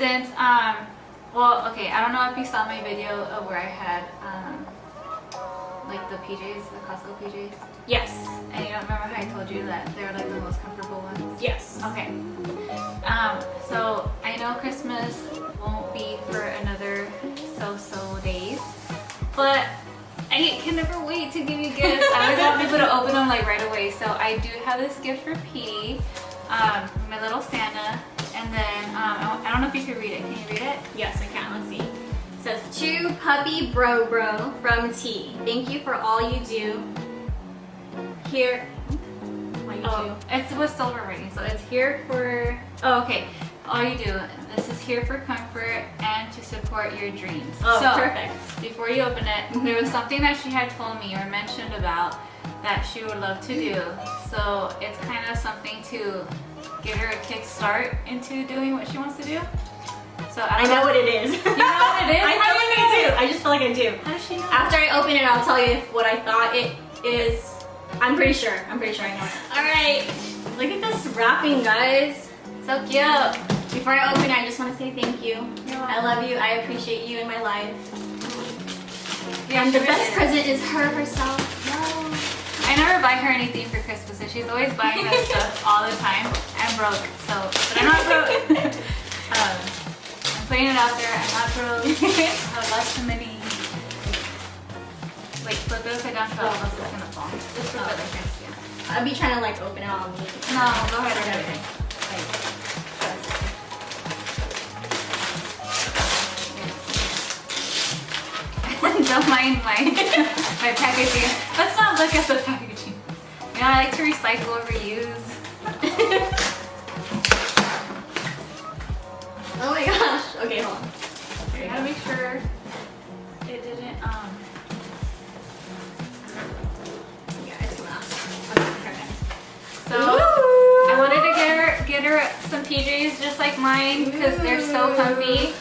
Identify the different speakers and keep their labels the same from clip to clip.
Speaker 1: since well, okay, I don't know if you saw my video of where I had like the PJs, the Costco PJs.
Speaker 2: Yes.
Speaker 1: And you don't remember how I told you that they're like the most comfortable ones?
Speaker 2: Yes.
Speaker 1: Okay. So I know Christmas won't be for another so days, but I can never wait to give you gifts. I always want people to open them like right away. So I do have this gift for P, my little Santa, and then I don't know if you can read it. Can you read it?
Speaker 2: Yes, I can. Let's see. It says, "To Puppy Bro from T. Thank you for all you do. Here."
Speaker 1: It's with silver rating, so it's here for. Oh, okay. All you do. This is here for comfort and to support your dreams.
Speaker 2: Oh,
Speaker 1: so,
Speaker 2: perfect.
Speaker 1: Before you open it, there was something that she had told me or mentioned about that she would love to do. So it's kind of something to give her a kickstart into doing what she wants to do. So
Speaker 2: I know what it is.
Speaker 1: You know what it is?
Speaker 2: I feel like I do. I just feel like I do.
Speaker 1: How does she know?
Speaker 2: After I open it, I'll tell you what I thought it is. I'm pretty sure I know it. All right, look at this wrapping, guys.
Speaker 1: So cute.
Speaker 2: Before I open it, I just want to say thank you.
Speaker 1: You're
Speaker 2: I
Speaker 1: welcome.
Speaker 2: love you. I appreciate you in my life.
Speaker 1: Yeah,
Speaker 2: And the
Speaker 1: she
Speaker 2: best
Speaker 1: really
Speaker 2: present is her herself.
Speaker 1: I never buy her anything for Christmas, and she's always buying us stuff all the time. I'm broke, so but I'm not broke. I'm putting it out there. I'm not broke. I have lots of money. Wait, flip it upside down so else it's gonna fall. Just flip it like this, yeah.
Speaker 2: I'd be trying to like open it all neat.
Speaker 1: No, go ahead.
Speaker 2: Okay.
Speaker 1: Don't mind my packaging. Let's not look at the packaging. You know, I like to recycle or reuse.
Speaker 2: Oh my gosh. Okay, hold on.
Speaker 1: I gotta make sure it didn't
Speaker 2: Yeah, it's coming out.
Speaker 1: okay, perfect. So
Speaker 2: Woo!
Speaker 1: I wanted to get her some PJs just like mine because they're so comfy.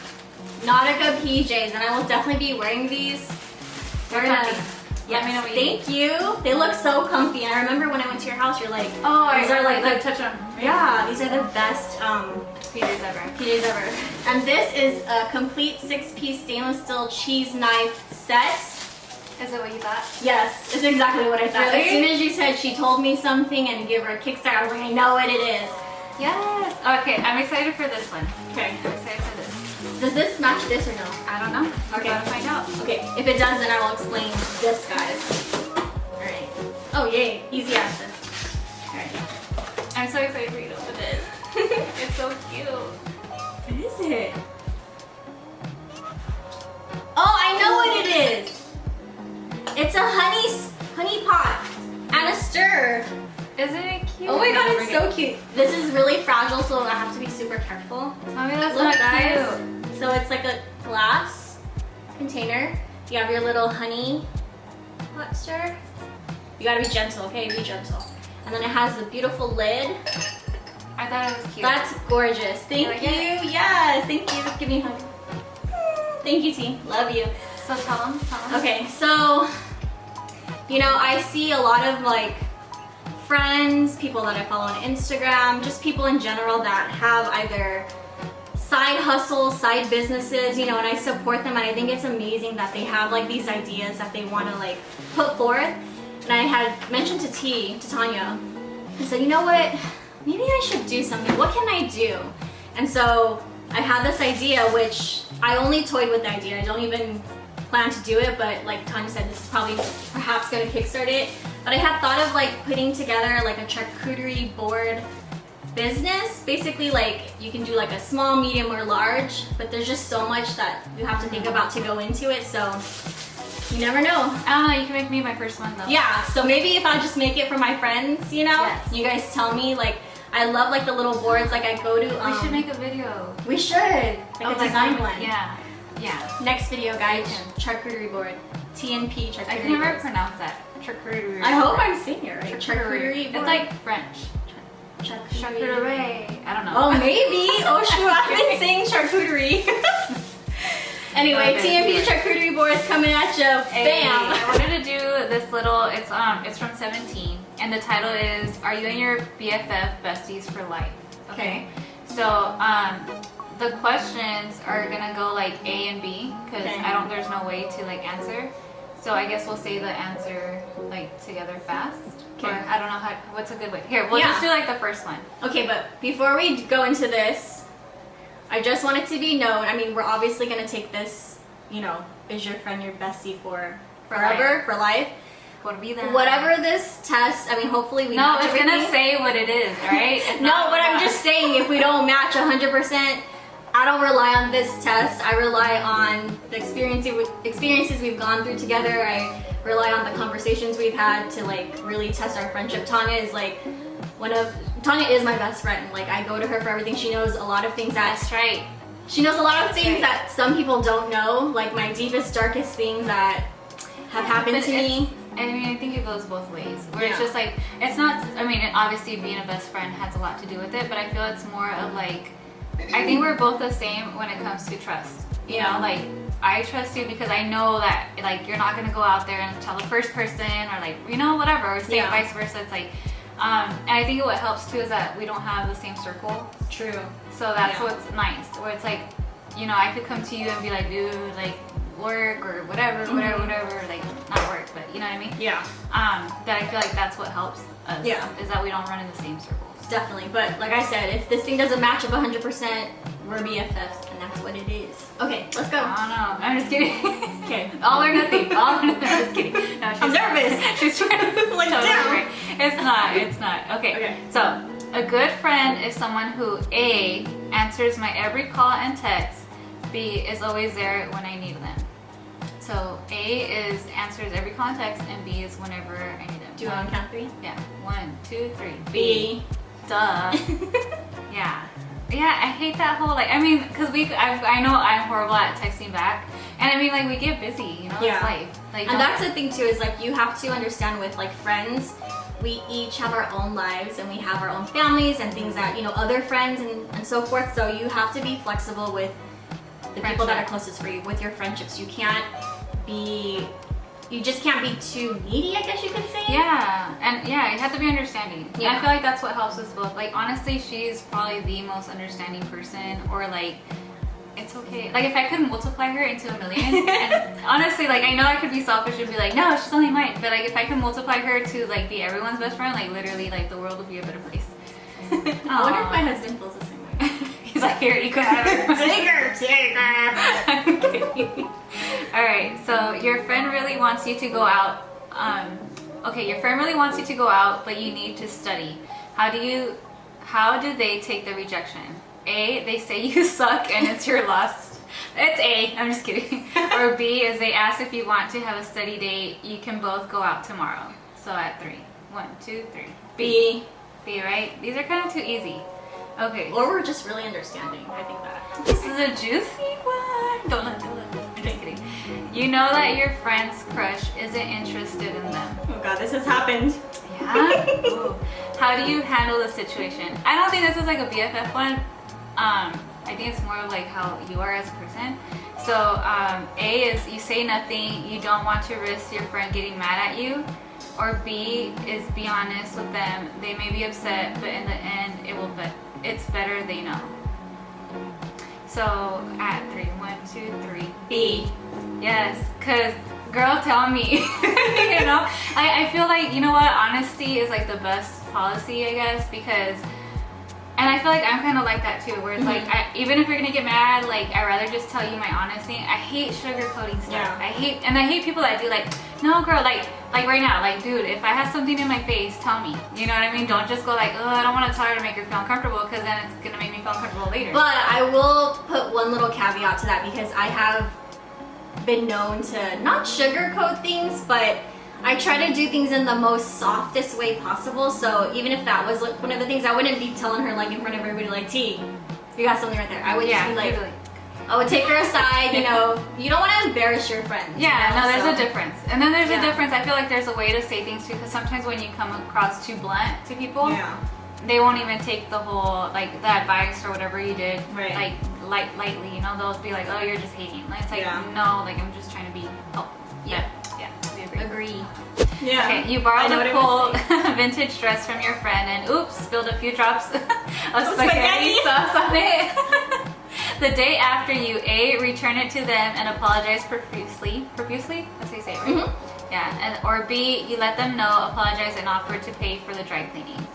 Speaker 2: Nautica PJs, and I will definitely be wearing these.
Speaker 1: They're comfy. Let me know what you
Speaker 2: Thank you. They look so comfy. And I remember when I went to your house, you're like,
Speaker 1: Oh,
Speaker 2: these are like the
Speaker 1: touch them.
Speaker 2: yeah, these are the best
Speaker 1: PJs ever.
Speaker 2: PJs ever. And this is a complete 6-piece stainless steel cheese knife set.
Speaker 1: Is it what you thought?
Speaker 2: Yes, it's exactly what I thought.
Speaker 1: Really?
Speaker 2: As soon as you said she told me something and give her a kickstart, I was like, I know what it is.
Speaker 1: Yes. Okay, I'm excited for this one.
Speaker 2: Okay.
Speaker 1: I'm excited for this.
Speaker 2: Does this match this or no?
Speaker 1: I don't know. We're
Speaker 2: Okay.
Speaker 1: gonna find out.
Speaker 2: Okay, if it does, then I will explain this, guys. Alright. Oh, yay. Easy access. Alright.
Speaker 1: I'm so excited for you to open this. It's so cute.
Speaker 2: What is it? Oh, I know what it is. It's a honey pot and a stir.
Speaker 1: Isn't it cute?
Speaker 2: Oh my god, it's so cute. This is really fragile, so I have to be super careful.
Speaker 1: I mean, that's
Speaker 2: Look,
Speaker 1: not
Speaker 2: guys.
Speaker 1: cute.
Speaker 2: So it's like a glass container. You have your little honey pot stir. You gotta be gentle, okay? Be gentle. And then it has the beautiful lid.
Speaker 1: I thought it was cute.
Speaker 2: That's gorgeous. Thank
Speaker 1: like
Speaker 2: you.
Speaker 1: it?
Speaker 2: Yes, thank you. Give me a hug. Thank you, T. Love you.
Speaker 1: So tell them.
Speaker 2: Okay, so, you know, I see a lot of like friends, people that I follow on Instagram, just people in general that have either side hustles, side businesses, you know, and I support them, and I think it's amazing that they have like these ideas that they want to like put forth. And I had mentioned to Tanya, I said, you know what, maybe I should do something. What can I do? And so I had this idea, which I only toyed with the idea. I don't even plan to do it, but like Tanya said, this is probably perhaps gonna kickstart it. But I had thought of like putting together like a charcuterie board business. Basically, like you can do like a small, medium, or large, but there's just so much that you have to think about to go into it, so you never know.
Speaker 1: I don't know, you can make me my first one though.
Speaker 2: Yeah, so maybe if I just make it for my friends, you know,
Speaker 1: Yes.
Speaker 2: you guys tell me, like, I love like the little boards, like I go to,
Speaker 1: We should make a video.
Speaker 2: we should, like a design one.
Speaker 1: Yeah. Yeah.
Speaker 2: Next video, guys,
Speaker 1: Stay
Speaker 2: charcuterie board, TNP charcuterie
Speaker 1: I can never
Speaker 2: board.
Speaker 1: pronounce that. Charcuterie.
Speaker 2: I hope I'm saying it right.
Speaker 1: Charcuterie.
Speaker 2: board.
Speaker 1: It's like French. Charcuterie. I don't know.
Speaker 2: Oh, maybe. Oh, shoot. I've been saying charcuterie. Anyway,
Speaker 1: Okay.
Speaker 2: TMP charcuterie board is coming at you.
Speaker 1: Hey,
Speaker 2: Bam.
Speaker 1: I wanted to do this little, it's from 17, and the title is, Are You and Your BFF Besties for Life? Okay. So, the questions are gonna go like A and B because
Speaker 2: Okay.
Speaker 1: there's no way to like answer. So I guess we'll say the answer like together fast.
Speaker 2: Okay.
Speaker 1: Or I don't know what's a good way. Here, we'll
Speaker 2: Yeah.
Speaker 1: just do like the first one.
Speaker 2: Okay, but before we go into this, I just want it to be known. I mean, we're obviously gonna take this, you know, is your friend your bestie for forever, for life. Whatever this test, I mean, hopefully we
Speaker 1: No,
Speaker 2: match
Speaker 1: it's
Speaker 2: everything.
Speaker 1: gonna say what it is, right? It's
Speaker 2: No,
Speaker 1: not
Speaker 2: but I'm
Speaker 1: that.
Speaker 2: just saying, if we don't match 100%, I don't rely on this test. I rely on the experiences we've gone through together. I rely on the conversations we've had to like really test our friendship. Tanya is my best friend. Like, I go to her for everything. She knows a lot of things
Speaker 1: That's right.
Speaker 2: She knows a lot of things
Speaker 1: right.
Speaker 2: that some people don't know, like my deepest, darkest things that have happened
Speaker 1: But
Speaker 2: to me.
Speaker 1: I mean, I think it goes both ways. Where it's
Speaker 2: Yeah.
Speaker 1: just like, it's not, I mean, obviously being a best friend has a lot to do with it, but I feel it's more of like, I think we're both the same when it comes to trust. You
Speaker 2: Yeah.
Speaker 1: know, like, I trust you because I know that, like, you're not gonna go out there and tell the first person or like, you know, whatever, or say
Speaker 2: Yeah.
Speaker 1: vice versa. It's like, and I think what helps too is that we don't have the same circle.
Speaker 2: True.
Speaker 1: So that's
Speaker 2: Yeah.
Speaker 1: what's nice, where it's like, you know, I could come to you and be like, dude, like, work or whatever, like, not work, but you know what I mean?
Speaker 2: Yeah.
Speaker 1: That I feel like that's what helps us.
Speaker 2: Yeah.
Speaker 1: Is that we don't run in the same circles.
Speaker 2: Definitely. But like I said, if this thing doesn't match up 100%, we're BFFs, and that's what it is. Okay, let's go.
Speaker 1: I don't know. I'm just kidding.
Speaker 2: Okay.
Speaker 1: All or nothing. All or nothing. I'm just kidding. No, she's
Speaker 2: I'm nervous.
Speaker 1: She's trying to
Speaker 2: Like,
Speaker 1: totally
Speaker 2: damn.
Speaker 1: right. It's not. It's not. Okay.
Speaker 2: Okay.
Speaker 1: So, a good friend is someone who A, answers my every call and text. B, is always there when I need them. So A is answers every call and text, and B is whenever I need them.
Speaker 2: Do you want to count 3?
Speaker 1: Yeah. 1, 2, 3.
Speaker 2: B.
Speaker 1: Duh. Yeah. Yeah, I hate that whole, like, I mean, because I know I'm horrible at texting back. And I mean, like, we get busy, you know,
Speaker 2: Yeah.
Speaker 1: it's life. Like,
Speaker 2: And that's the thing too, is like you have to understand with like friends, we each have our own lives and we have our own families and things that, you know, other friends and so forth. So you have to be flexible with the people that are closest for you, with your friendships. You just can't be too needy, I guess you could say.
Speaker 1: Yeah, and yeah, you have to be understanding. And
Speaker 2: Yeah.
Speaker 1: I feel like that's what helps us both. Like, honestly, she's probably the most understanding person, or like, it's okay. Like, if I could multiply her into 1,000,000, and honestly, like, I know I could be selfish and be like, no, she's only mine. But like, if I could multiply her to like be everyone's best friend, like literally, like the world would be a better place.
Speaker 2: I wonder if my husband feels the same way.
Speaker 1: He's like, here, you can have it.
Speaker 2: Take her.
Speaker 1: All right, so your friend really wants you to go out. Okay, your friend really wants you to go out, but you need to study. How do they take the rejection? A, they say you suck and it's your loss. It's A, I'm just kidding. Or B is they ask if you want to have a study date. You can both go out tomorrow. So at 3. 1, 2, 3.
Speaker 2: B.
Speaker 1: B, right? These are kind of too easy. Okay.
Speaker 2: Or we're just really understanding. I think that.
Speaker 1: This is a juicy one. Don't look. I'm just kidding. You know that your friend's crush isn't interested in them.
Speaker 2: Oh god, this has happened.
Speaker 1: Yeah? Ooh. How do you handle the situation? I don't think this is like a BFF one. I think it's more of like how you are as a person. So A is you say nothing. You don't want to risk your friend getting mad at you. Or B is be honest with them. They may be upset, but in the end, it's better they know. So at 3, 1, 2, 3.
Speaker 2: B.
Speaker 1: Yes, cause girl, tell me. You know, I feel like, you know what, honesty is like the best policy, I guess, because, and I feel like I'm kind of like that too, where it's like, even if you're gonna get mad, like I'd rather just tell you my honesty. I hate sugarcoating stuff.
Speaker 2: Yeah.
Speaker 1: I hate people that do like, no girl, like right now, like dude, if I have something in my face, tell me. You know what I mean? Don't just go like, oh, I don't want to tell her to make her feel uncomfortable, because then it's gonna make me feel uncomfortable later.
Speaker 2: But I will put one little caveat to that, because I have been known to not sugarcoat things, but I try to do things in the most softest way possible. So even if that was like one of the things, I wouldn't be telling her like in front of everybody like, T, you got something right there. I would just be like,
Speaker 1: totally.
Speaker 2: I would take her aside, you know. You don't want to embarrass your friends.
Speaker 1: Yeah,
Speaker 2: you know?
Speaker 1: no, there's
Speaker 2: So-
Speaker 1: a difference. And then there's
Speaker 2: Yeah.
Speaker 1: a difference. I feel like there's a way to say things too, because sometimes when you come across too blunt to people,
Speaker 2: Yeah.
Speaker 1: they won't even take the whole, like, the advice or whatever you did,
Speaker 2: Right.
Speaker 1: like, lightly, you know? They'll be like, oh, you're just hating. Like, it's like,
Speaker 2: Yeah.
Speaker 1: no, like, I'm just trying to be helpful.
Speaker 2: Yeah.
Speaker 1: Yeah, we agree.
Speaker 2: Agree. Yeah.
Speaker 1: Okay, you
Speaker 2: I
Speaker 1: borrowed
Speaker 2: know
Speaker 1: a
Speaker 2: what I'm
Speaker 1: cool vintage dress from your friend and oops, spilled a few drops of spaghetti
Speaker 2: spaghetti.
Speaker 1: sauce on it. The day after, you A, return it to them and apologize profusely. Profusely? That's how you say it, right?
Speaker 2: Mm-hmm.
Speaker 1: Yeah. And or B, you let them know, apologize, and offer to pay for the dry cleaning.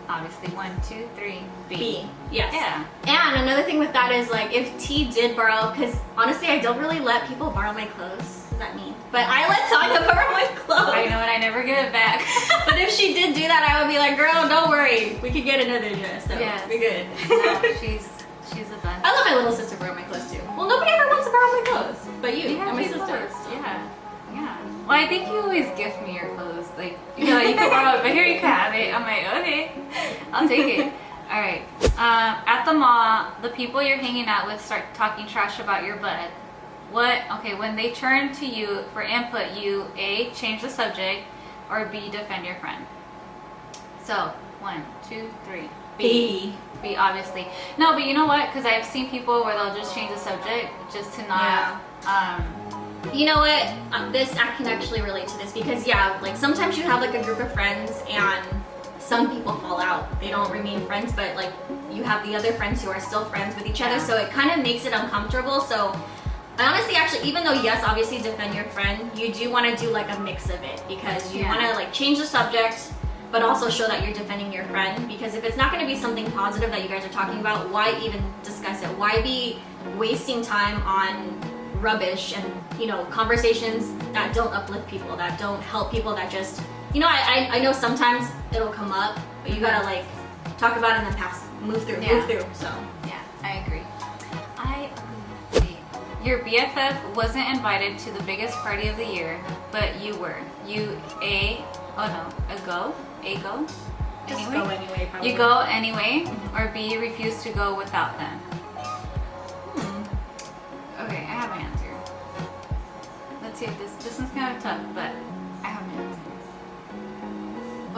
Speaker 1: Obviously, 1, 2, 3.
Speaker 2: B. Yes.
Speaker 1: Yeah.
Speaker 2: And another thing with that is like if T did borrow, because honestly I don't really let people borrow my clothes. What does that mean? But I let Tanya borrow my clothes.
Speaker 1: I know, and I never give it back.
Speaker 2: But if she did do that, I would be like, girl, don't worry, we could get another dress. So
Speaker 1: Yes.
Speaker 2: we're good.
Speaker 1: No, she's the best.
Speaker 2: I let my little sister borrow my clothes too. Well, nobody ever wants to borrow my clothes, but you
Speaker 1: Yeah,
Speaker 2: and my
Speaker 1: cute
Speaker 2: sister.
Speaker 1: clothes. Yeah. Yeah. Well, I think you always gift me your clothes. Like, you know, you can borrow it, but here you can have it. I'm like, okay, I'll take it. All right. At the mall, the people you're hanging out with start talking trash about your butt. When they turn to you for input, you A, change the subject, or B, defend your friend. So, 1, 2, 3.
Speaker 2: B.
Speaker 1: B, obviously. No, but you know what? Because I've seen people where they'll just change the subject just to not.
Speaker 2: You know what? I can actually relate to this because like sometimes you have like a group of friends and some people fall out. They don't remain friends, but like you have the other friends who are still friends with each other, so it kind of makes it uncomfortable. So I honestly, actually, even though yes, obviously defend your friend, you do want to do like a mix of it because you want to like change the subject, but also show that you're defending your friend. Because if it's not going to be something positive that you guys are talking about, why even discuss it? Why be wasting time on rubbish and conversations that don't uplift people, that don't help people, that just I know sometimes it'll come up, but you gotta like talk about it in the past, move through. So
Speaker 1: yeah, I agree. Your BFF wasn't invited to the biggest party of the year, but you were. You go
Speaker 2: just
Speaker 1: anyway.
Speaker 2: go anyway, probably.
Speaker 1: You go anyway, or B, you refuse to go without them. Okay, I have my answer. Let's see if this one's kind of tough, but I have my answer.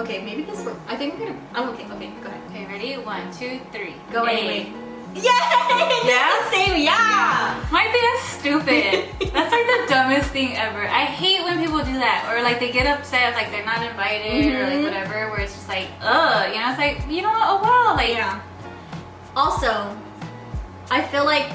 Speaker 2: Okay, maybe this one. I think we're gonna. I'm okay. Okay, go ahead.
Speaker 1: Okay, ready? 1, 2, 3.
Speaker 2: Go
Speaker 1: A.
Speaker 2: anyway. Yay! Yeah, same. Yeah.
Speaker 1: My thing is stupid. That's like the dumbest thing ever. I hate when people do that, or like they get upset, like they're not invited, or like whatever. Where it's just like, it's like, you know what? Oh well, like.
Speaker 2: Yeah. Also, I feel like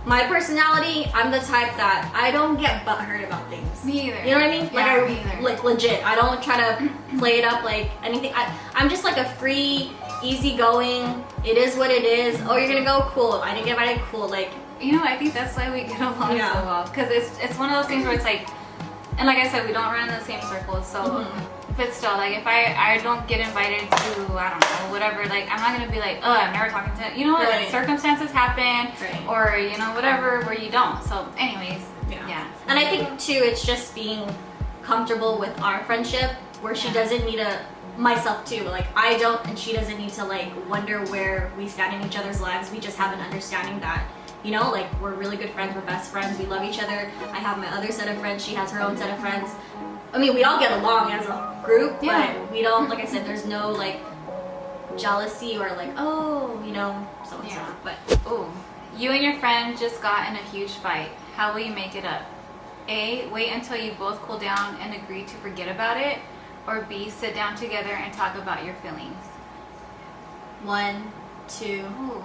Speaker 2: my personality, I'm the type that I don't get butthurt about things.
Speaker 1: Me either.
Speaker 2: You know what I mean?
Speaker 1: Yeah, me either.
Speaker 2: Like legit. I don't try to play it up like anything. I'm just like a free, easygoing. It is what it is. Oh, you're gonna go? Cool. I didn't get invited? Cool. Like,
Speaker 1: I think that's why we get along so well. Because it's one of those things where it's like, and like I said, we don't run in the same circles. So, but still, like if I don't get invited to, I don't know, whatever, like I'm not gonna be like, I'm never talking to,
Speaker 2: Right.
Speaker 1: circumstances happen,
Speaker 2: Right.
Speaker 1: or whatever, where you don't. So, anyways, yeah.
Speaker 2: And I think too, it's just being comfortable with our friendship, where she doesn't need myself too. Like I don't, and she doesn't need to like wonder where we stand in each other's lives. We just have an understanding that, like we're really good friends, we're best friends, we love each other. I have my other set of friends, she has her own set of friends. I mean, we all get along as a group, but we don't, like I said, there's no like jealousy or like, so and so. But
Speaker 1: you and your friend just got in a huge fight. How will you make it up? A, wait until you both cool down and agree to forget about it, or B, sit down together and talk about your feelings.
Speaker 2: 1, 2.
Speaker 1: Ooh.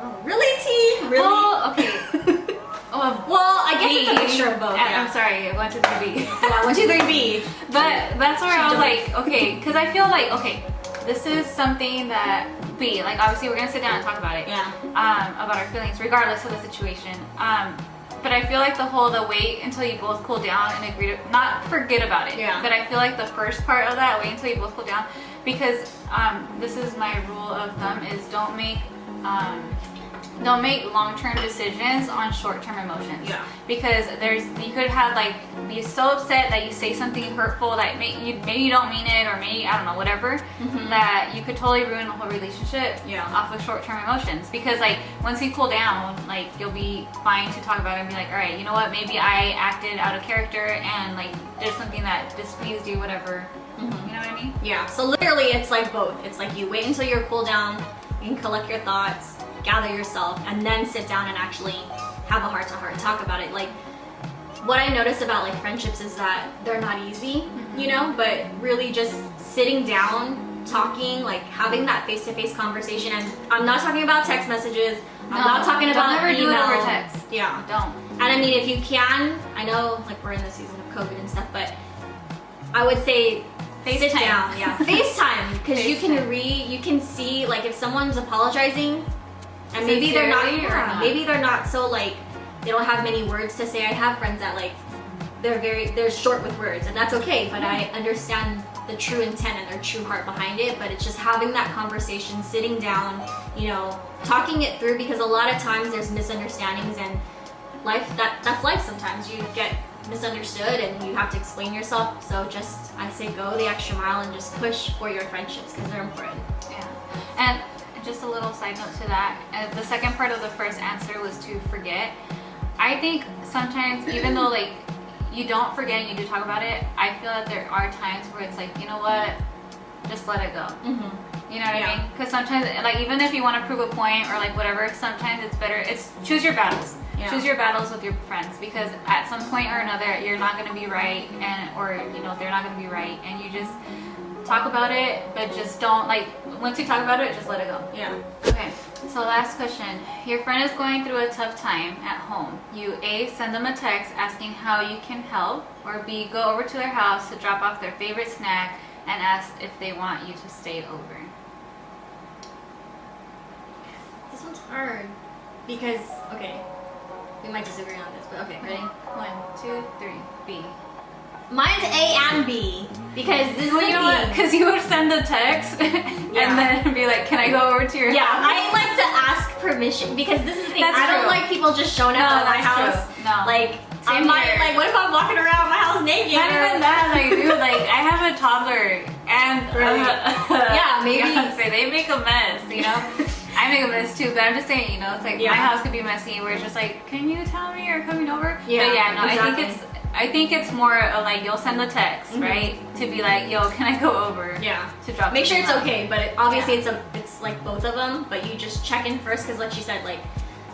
Speaker 2: Oh, really, T? Really?
Speaker 1: Oh, okay.
Speaker 2: Well, I guess it's a mixture of both.
Speaker 1: I'm sorry, 1, 2, 3, B.
Speaker 2: Yeah, 1, 2, 3, B.
Speaker 1: But that's where I was like, okay, because I feel like, okay, this is something that B, like obviously we're gonna sit down and talk about it.
Speaker 2: Yeah.
Speaker 1: About our feelings, regardless of the situation. But I feel like the wait until you both cool down and agree to, not forget about it.
Speaker 2: Yeah.
Speaker 1: But I feel like the first part of that, wait until you both cool down, because this is my rule of thumb, is don't make long-term decisions on short-term emotions.
Speaker 2: Yeah.
Speaker 1: Because you could have be so upset that you say something hurtful that maybe you don't mean it, or maybe I don't know, whatever, that you could totally ruin the whole relationship off of short-term emotions. Because once you cool down, you'll be fine to talk about it and be like, all right, you know what, maybe I acted out of character and did something that displeased you, whatever. You know what I mean?
Speaker 2: Yeah. So literally, it's like both. It's like you wait until you're cool down, you can collect your thoughts, gather yourself, and then sit down and actually have a heart-to-heart talk about it. What I notice about friendships is that they're not easy, but really just sitting down talking, like having that face-to-face conversation. And I'm not talking about text messages. I'm
Speaker 1: No,
Speaker 2: not talking about
Speaker 1: don't ever do it
Speaker 2: email.
Speaker 1: over text.
Speaker 2: Yeah.
Speaker 1: Don't.
Speaker 2: And I mean, if you can, I know like we're in the season of COVID and stuff, but I would say sit
Speaker 1: FaceTime.
Speaker 2: down. Yeah, FaceTime, because you can
Speaker 1: FaceTime.
Speaker 2: you can see like if someone's apologizing, and
Speaker 1: Sincerely
Speaker 2: maybe they're not,
Speaker 1: or not?
Speaker 2: maybe they're not so like they don't have many words to say. I have friends that like they're short with words, and that's okay. But I understand the true intent and their true heart behind it. But it's just having that conversation, sitting down, you know, talking it through, because a lot of times there's misunderstandings, and that's life. Sometimes you get misunderstood and you have to explain yourself. So just, I say, go the extra mile and just push for your friendships, because they're important.
Speaker 1: Yeah. And just a little side note to that, the second part of the first answer was to forget. I think sometimes, even though like you don't forget and you do talk about it, I feel that there are times where it's like, you know what, just let it go. You know what I mean? Because sometimes, like, even if you want to prove a point or like whatever, sometimes it's better, it's choose your battles.
Speaker 2: Yeah.
Speaker 1: Choose your battles with your friends, because at some point or another you're not going to be right, and or you know they're not going to be right, and you just talk about it, but just don't, like, once you talk about it, just let it go.
Speaker 2: Yeah.
Speaker 1: Okay, so last question. Your friend is going through a tough time at home. You A, send them a text asking how you can help, or B, go over to their house to drop off their favorite snack and ask if they want you to stay over.
Speaker 2: This one's hard because, okay, we might disagree on this, but okay, ready?
Speaker 1: 1, 2, 3, B.
Speaker 2: Mine's A and B, because this is
Speaker 1: Well, you know what?
Speaker 2: thing.
Speaker 1: Because you would send the text
Speaker 2: Yeah.
Speaker 1: and then be like, "Can I go over to your
Speaker 2: Yeah,
Speaker 1: house?"
Speaker 2: I like to ask permission, because this is the thing.
Speaker 1: That's
Speaker 2: I don't
Speaker 1: true.
Speaker 2: like people just showing up
Speaker 1: No,
Speaker 2: at my
Speaker 1: that's
Speaker 2: house.
Speaker 1: true. No.
Speaker 2: Like, I
Speaker 1: Same
Speaker 2: might,
Speaker 1: here.
Speaker 2: like, what if I'm walking around my house naked?
Speaker 1: Not
Speaker 2: or-
Speaker 1: even that, like, dude, like, I have a toddler and
Speaker 2: Really? Yeah, maybe.
Speaker 1: Fiance, they make a mess, you know. I make a mess too, but I'm just saying, you know, it's like
Speaker 2: Yeah.
Speaker 1: my house could be messy, where it's just like, can you tell me you're coming over?
Speaker 2: Yeah,
Speaker 1: but yeah, no,
Speaker 2: exactly.
Speaker 1: I think it's more of like you'll send the text, right, to be like, yo, can I go over?
Speaker 2: Yeah.
Speaker 1: To drop.
Speaker 2: Make sure it's
Speaker 1: something off?
Speaker 2: okay, but obviously
Speaker 1: Yeah.
Speaker 2: it's like both of them, but you just check in first, because like she said, like,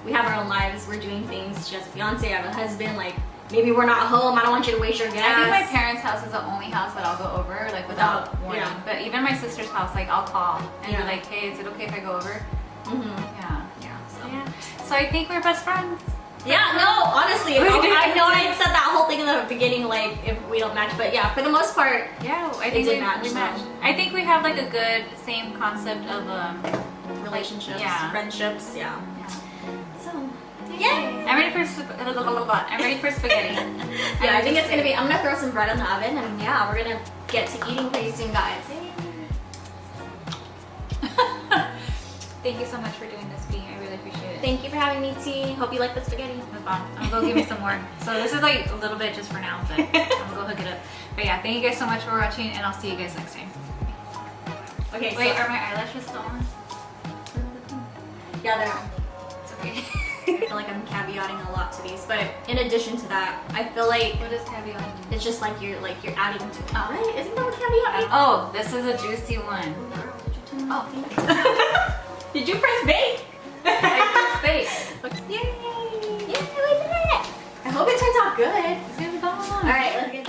Speaker 2: we have our own lives, we're doing things. She has a fiance, I have a husband, like, maybe we're not home, I don't want you to waste your gas.
Speaker 1: I think my parents' house is the only house that I'll go over, like, without warning.
Speaker 2: yeah.
Speaker 1: But even my sister's house, like, I'll call and
Speaker 2: Yeah.
Speaker 1: be like, hey, is it okay if I go over?
Speaker 2: Mm-hmm.
Speaker 1: Yeah. So I think we're best friends.
Speaker 2: Yeah, no, honestly,
Speaker 1: We do.
Speaker 2: I know I said that whole thing in the beginning, like, if we don't match, but yeah, for the most part,
Speaker 1: Yeah, I think
Speaker 2: did
Speaker 1: we
Speaker 2: match,
Speaker 1: we
Speaker 2: so.
Speaker 1: match. I think we have like a good same concept of
Speaker 2: relationships,
Speaker 1: yeah.
Speaker 2: friendships, yeah. So,
Speaker 1: yeah. I'm ready for spaghetti.
Speaker 2: yeah, I think it's gonna be, I'm gonna throw some bread in the oven, and yeah, we're gonna get to eating pretty soon, guys.
Speaker 1: Thank you so much for doing this, B. I really appreciate it.
Speaker 2: Thank you for having me, T. Hope you like the spaghetti.
Speaker 1: It was bomb. I'm gonna go give me some more. So this is like a little bit just for now, but I'm gonna go hook it up. But yeah, thank you guys so much for watching, and I'll see you guys next time.
Speaker 2: Okay,
Speaker 1: Wait,
Speaker 2: so,
Speaker 1: are my eyelashes still on?
Speaker 2: yeah, they're on.
Speaker 1: It's okay.
Speaker 2: I feel like I'm caveating a lot to these, but in addition to that, I feel like
Speaker 1: What is caviar?
Speaker 2: it's just like you're adding to it.
Speaker 1: Oh.
Speaker 2: Right? Isn't that what caveat means?
Speaker 1: Oh, this is a juicy one.
Speaker 2: Oh. Did you press bake?
Speaker 1: Yay!
Speaker 2: Yay! Yay, we did it! I hope it turns out good.
Speaker 1: It's gonna be bomb.
Speaker 2: Alright, let's get